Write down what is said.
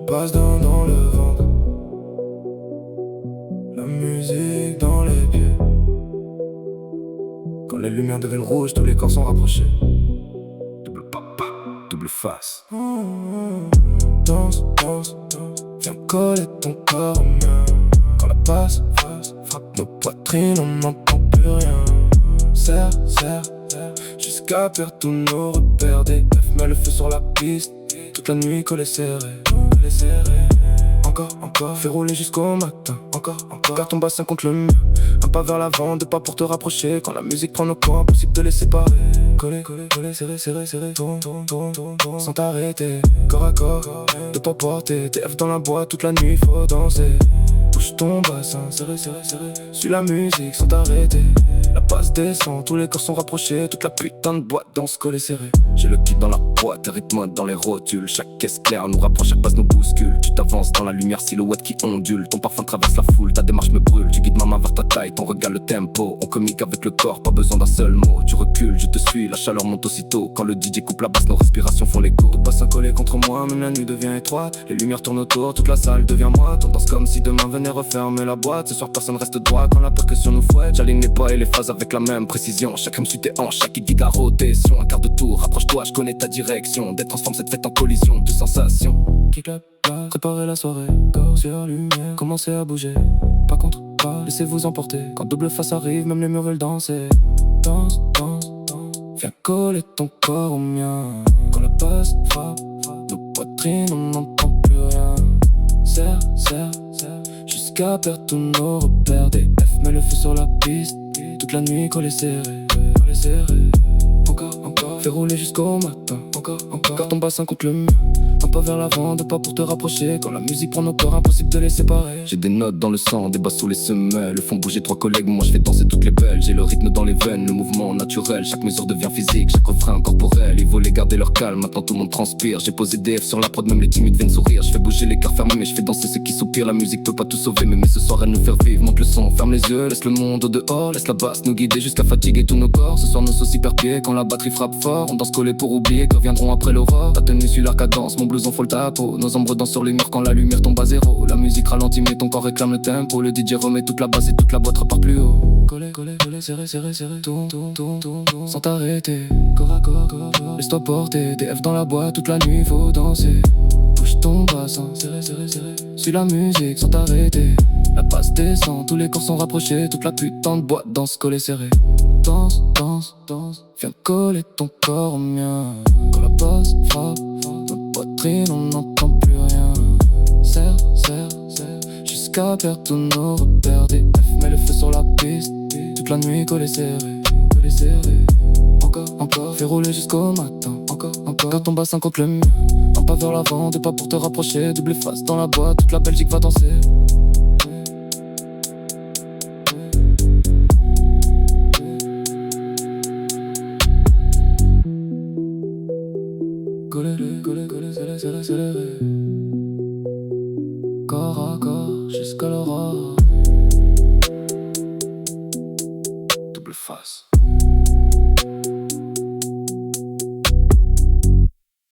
passe dans le ventre, la musique dans les pieds. Quand les lumières deviennent rouges, tous les corps sont rapprochés. Double papa, double face. Danse, danse, danse, viens coller ton corps au mien. Quand la basse frappe nos poitrines, on n'entend plus rien. Serre, serre, serre, jusqu'à perdre tous nos repères. Des F met le feu sur la piste, toute la nuit collé serré. Encore, fais rouler jusqu'au matin. Encore, garde ton bassin contre le mur. Un pas vers l'avant, deux pas pour te rapprocher. Quand la musique prend nos corps, impossible de les séparer. Coller, serré, tourne, sans t'arrêter. Corps à corps, de pas porter. TF dans la boîte, toute la nuit, faut danser. Bouge ton bassin, serré. Suis la musique sans t'arrêter. La basse descend, tous les corps sont rapprochés. Toute la putain de boîte danse collée serrée. J'ai le kit dans la boîte, rythme dans les rotules. Chaque caisse claire nous rapproche, chaque passe nous bouscule. Tu t'avances dans la lumière, silhouette qui ondule. Ton parfum traverse la foule, ta démarche me brûle. Tu guides ma main vers ta taille, ton regard le tempo. On communique avec le corps, pas besoin d'un seul mot. Tu recules, je te suis, la chaleur monte aussitôt. Quand le DJ coupe la basse, nos respirations font l'écho. Tout passe collé contre moi, même la nuit devient étroite. Les lumières tournent autour, toute la salle devient moite. On danse comme si demain venait refermer la boîte. Ce soir personne reste droit quand la percussion nous fouette. J'aligne les pas et les phases avec la même précision. Chaque rime suit tes hanches, chaque hit guide la rotation. Un quart de tour, rapproche-toi, je connais ta direction. D'être transforme cette fête en collision de sensations. Qui clap, préparez la soirée, corps sur lumière, commencez à bouger. Pas contre, pas, laissez-vous emporter. Quand double face arrive, même les murs veulent danser. Danse, viens coller ton corps au mien. Quand la basse frappe nos poitrines, on n'entend plus rien. Serre, jusqu'à perdre tous nos repères. Des F met le feu sur la piste, toute la nuit collé serré. Encore, fais rouler jusqu'au matin. Encore, garde ton bassin contre le mur. Un pas vers l'avant, deux pas pour te rapprocher. Quand la musique prend nos corps, impossible de les séparer. J'ai des notes dans le sang, des basses sous les semelles. Le font bouger trois collègues, moi je fais danser toutes les belles. J'ai le rythme dans les veines, le mouvement naturel. Chaque mesure devient physique, chaque refrain corporel. Ils voulaient garder leur calme, maintenant tout le monde transpire. J'ai posé DF sur la prod, même les timides viennent sourire. Je fais bouger les cœurs fermés, mais je fais danser ceux qui soupirent. La musique peut pas tout sauver, mais ce soir elle nous faire vivre. Monte le son, ferme les yeux, laisse le monde au dehors. Laisse la basse nous guider jusqu'à fatiguer tous nos corps. Ce soir nos sauces hyper pieds, quand la batterie frappe fort. On danse collé pour oublier que reviendront après l'aurore. Ta tenue suit leur cadence, mon blouson frôle ta peau. Nos ombres dansent sur les murs quand la lumière tombe à zéro. La musique ralentit mais ton corps réclame le tempo. Le DJ remet toute la basse et toute la boîte repart plus haut. Collé, serré, tourne, sans t'arrêter. Corps à corps, laisse-toi porter. DF dans la boîte, toute la nuit faut danser. Bouge ton bassin, serré. Suis la musique sans t'arrêter. La basse descend, tous les corps sont rapprochés. Toute la putain de boîte danse collé serré. Danse, viens coller ton corps au mien. Quand la basse frappe notre poitrine, on n'entend plus rien. Serre, jusqu'à perdre tous nos repères. Des F met le feu sur la piste, toute la nuit collé serré. Encore, fais rouler jusqu'au matin. Encore, garde ton bassin contre le mur. Un pas vers l'avant, deux pas pour te rapprocher. Double face dans la boîte, toute la Belgique va danser. Collé, serré. Corps à corps, jusqu'à l'aurore. Double face.